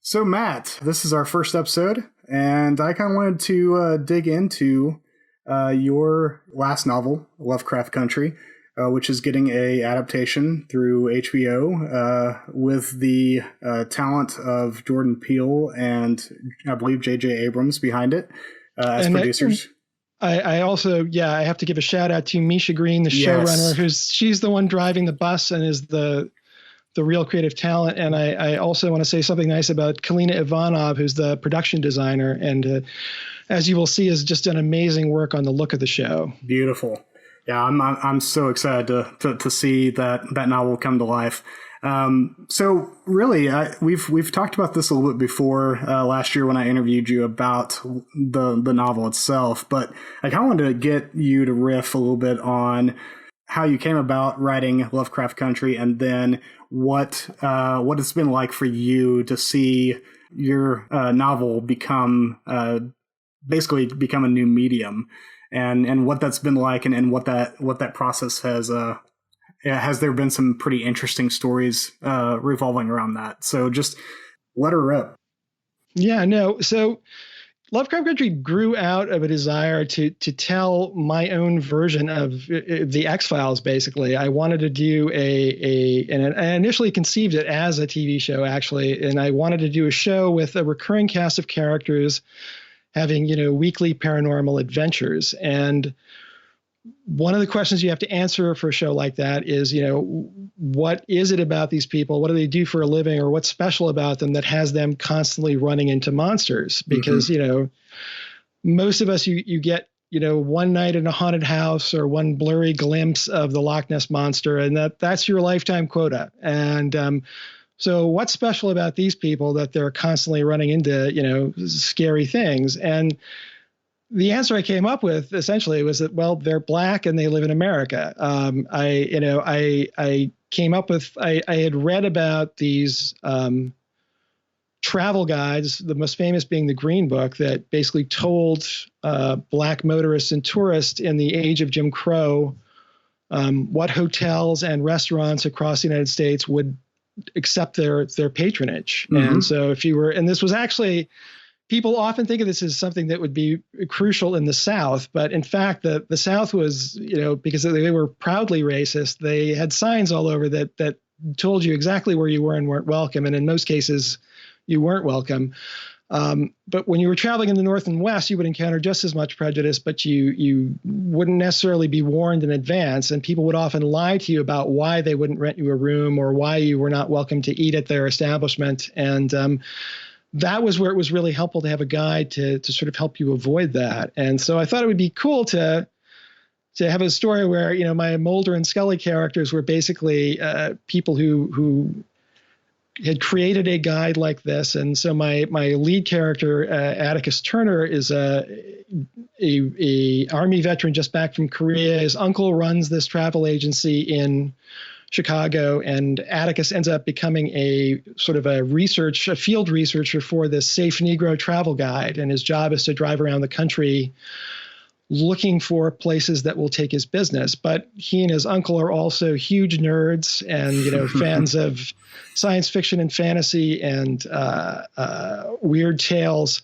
So, Matt, this is our first episode, and I kind of wanted to dig into your last novel, Lovecraft Country, which is getting a adaptation through HBO with the talent of Jordan Peele and I believe J.J. Abrams behind it as producers. I also, I have to give a shout out to Misha Green, the showrunner, she's the one driving the bus and is the real creative talent. And I also want to say something nice about Kalina Ivanov, who's the production designer. And as you will see, has just done amazing work on the look of the show. Beautiful. Yeah, I'm so excited to see that novel come to life. So really, we've talked about this a little bit before last year when I interviewed you about the novel itself, but I kind of wanted to get you to riff a little bit on how you came about writing Lovecraft Country, and then what it's been like for you to see your novel basically become a new medium, and what that's been like, and what that process has there been some pretty interesting stories revolving around that. So just let her rip. Yeah, no. So Lovecraft Country grew out of a desire to tell my own version of the X-Files, basically. I wanted to do and I initially conceived it as a TV show, actually, and I wanted to do a show with a recurring cast of characters having, weekly paranormal adventures. And one of the questions you have to answer for a show like that is, what is it about these people? What do they do for a living, or what's special about them that has them constantly running into monsters? Because, most of us, you get, one night in a haunted house or one blurry glimpse of the Loch Ness Monster, and that's your lifetime quota. And so what's special about these people that they're constantly running into, scary things? And the answer I came up with essentially was that, well, they're Black and they live in America. I came up with, I had read about these travel guides, the most famous being the Green Book, that basically told Black motorists and tourists in the age of Jim Crow what hotels and restaurants across the United States would accept their patronage. Mm-hmm. And so and this was actually, people often think of this as something that would be crucial in the South, but in fact, the South was, because they were proudly racist, they had signs all over that told you exactly where you were and weren't welcome. And in most cases, you weren't welcome. But when you were traveling in the North and West, you would encounter just as much prejudice, but you wouldn't necessarily be warned in advance. And people would often lie to you about why they wouldn't rent you a room or why you were not welcome to eat at their establishment. And that was where it was really helpful to have a guide to sort of help you avoid that. And so I thought it would be cool to have a story where, my Mulder and Scully characters were basically people who had created a guide like this. And so my lead character, Atticus Turner, is a Army veteran just back from Korea. His uncle runs this travel agency in Chicago, and Atticus ends up becoming a sort of a field researcher for this Safe Negro travel guide. And his job is to drive around the country looking for places that will take his business. But he and his uncle are also huge nerds and, fans of science fiction and fantasy and weird tales,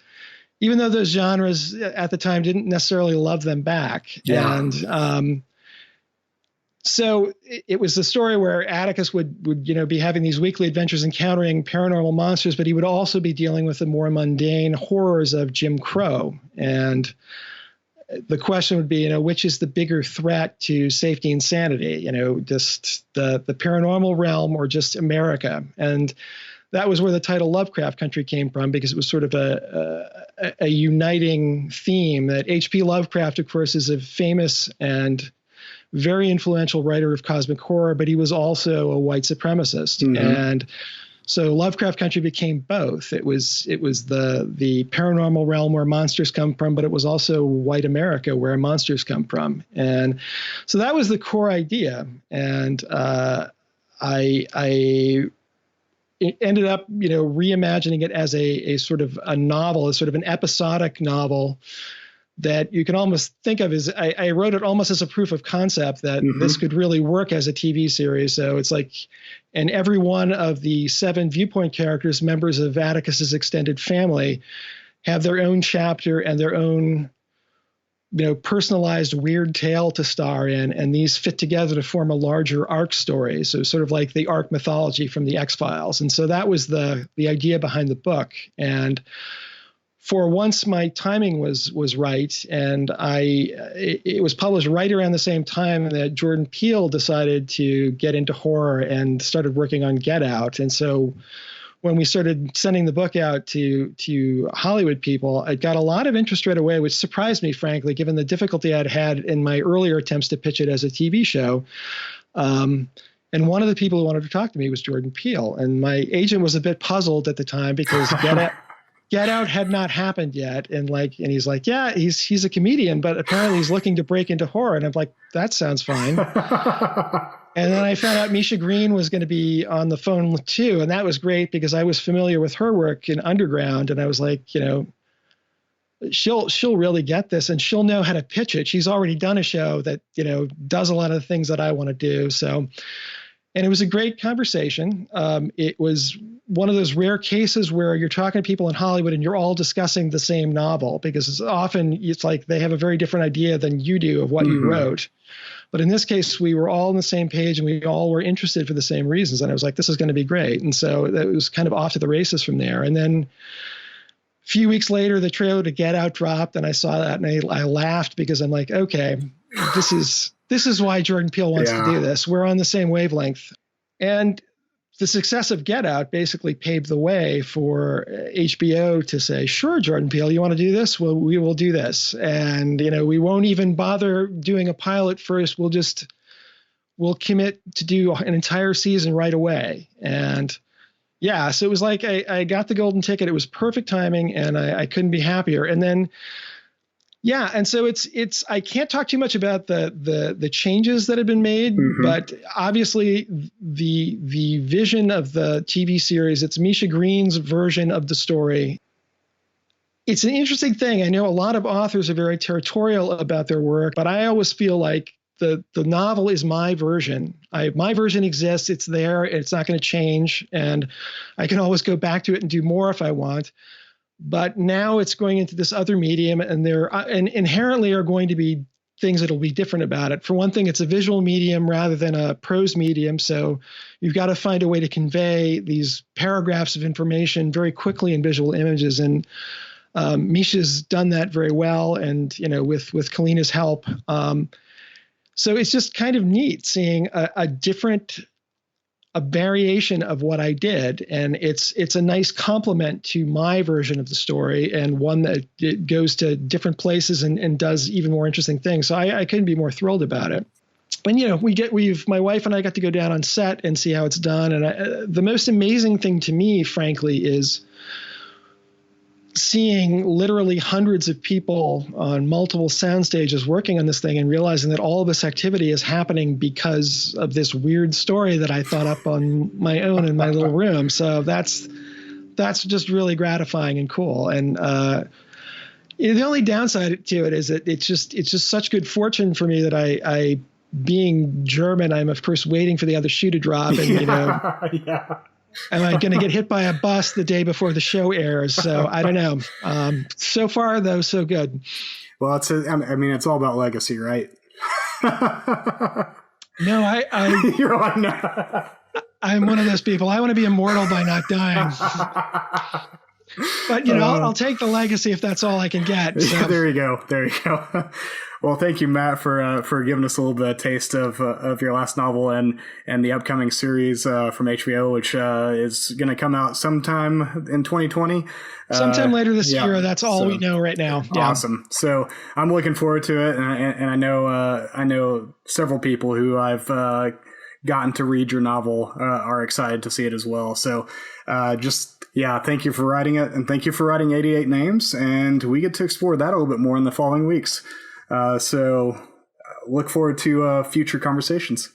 even though those genres at the time didn't necessarily love them back. Yeah. And so it was the story where Atticus would be having these weekly adventures encountering paranormal monsters, but he would also be dealing with the more mundane horrors of Jim Crow. And the question would be, which is the bigger threat to safety and sanity, just the paranormal realm or just America? And that was where the title Lovecraft Country came from, because it was sort of a uniting theme that H.P. Lovecraft, of course, is a famous and very influential writer of cosmic horror, but he was also a white supremacist. Mm-hmm. And so Lovecraft Country became both. It was the paranormal realm where monsters come from, but it was also white America where monsters come from. And so that was the core idea. And I ended up, reimagining it as a sort of a novel, a sort of an episodic novel that you can almost think of as, I wrote it almost as a proof of concept that this could really work as a TV series. So it's like, and every one of the 7 viewpoint characters, members of Atticus's extended family, have their own chapter and their own, personalized weird tale to star in, and these fit together to form a larger arc story. So sort of like the arc mythology from the X-Files. And so that was the idea behind the book. And for once, my timing was right, and it was published right around the same time that Jordan Peele decided to get into horror and started working on Get Out. And so when we started sending the book out to Hollywood people, it got a lot of interest right away, which surprised me, frankly, given the difficulty I'd had in my earlier attempts to pitch it as a TV show. And one of the people who wanted to talk to me was Jordan Peele, and my agent was a bit puzzled at the time because Get Out had not happened yet. And he's like, yeah, he's a comedian, but apparently he's looking to break into horror. And I'm like, that sounds fine. And then I found out Misha Green was going to be on the phone too. And that was great because I was familiar with her work in Underground. And I was like, she'll really get this and she'll know how to pitch it. She's already done a show that, does a lot of the things that I want to do. So, and it was a great conversation. It was one of those rare cases where you're talking to people in Hollywood and you're all discussing the same novel, because often it's like they have a very different idea than you do of what you wrote. But in this case, we were all on the same page and we all were interested for the same reasons. And I was like, this is going to be great. And so it was kind of off to the races from there. And then a few weeks later, the trailer to Get Out dropped, and I saw that and I laughed because I'm like, okay, this is why Jordan Peele wants to do this. We're on the same wavelength. And the success of Get Out basically paved the way for HBO to say, sure, Jordan Peele, you want to do this? Well, we will do this. And, we won't even bother doing a pilot first. We'll commit to do an entire season right away. And yeah, so it was like I got the golden ticket. It was perfect timing, and I couldn't be happier. And then, yeah, and so it's I can't talk too much about the changes that have been made, but obviously the vision of the TV series, it's Misha Green's version of the story. It's an interesting thing. I know a lot of authors are very territorial about their work, but I always feel like the novel is my version. My version exists. It's there. It's not going to change, and I can always go back to it and do more if I want. But now it's going into this other medium, and there inherently are going to be things that will be different about it. For one thing, it's a visual medium rather than a prose medium. So you've got to find a way to convey these paragraphs of information very quickly in visual images. And Misha's done that very well, and with Kalina's help. So it's just kind of neat seeing a variation of what I did. And it's a nice complement to my version of the story, and one that it goes to different places and does even more interesting things. So I couldn't be more thrilled about it. And, my wife and I got to go down on set and see how it's done. And the most amazing thing to me, frankly, is seeing literally hundreds of people on multiple sound stages working on this thing and realizing that all of this activity is happening because of this weird story that I thought up on my own in my little room. So that's just really gratifying and cool. And the only downside to it is that it's just such good fortune for me that I being German, I'm of course waiting for the other shoe to drop, and yeah. Am I going to get hit by a bus the day before the show airs? So I don't know. So far, though, so good. Well, it's all about legacy, right? No, You're like, no. I'm one of those people. I want to be immortal by not dying. But, I'll take the legacy if that's all I can get. So. Yeah, there you go. Well, thank you, Matt, for giving us a little bit of taste of your last novel and the upcoming series from HBO, which is going to come out sometime in 2020. Sometime later this year. That's all we know right now. Yeah. Awesome. So I'm looking forward to it, and I know several people who I've gotten to read your novel are excited to see it as well. So thank you for writing it, and thank you for writing 88 Names, and we get to explore that a little bit more in the following weeks. So look forward to future conversations.